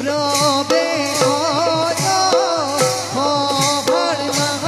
রবে সভার মাঝে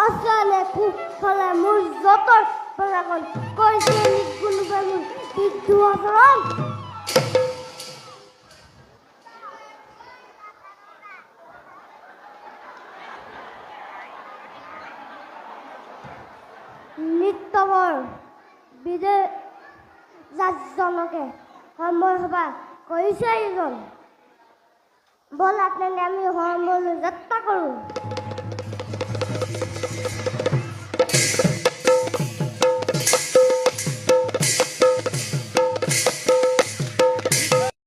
আসলে খুব ফলে মুজ যত প্রজাগণ করেছে নিগুণ বেগুন বিদ্যু আচরণ নিত্যবর বিদে যাজনকে সময় সভা কৰিছে এইজন বল আপনাকে আমি সময় যাত্ৰা কৰোঁ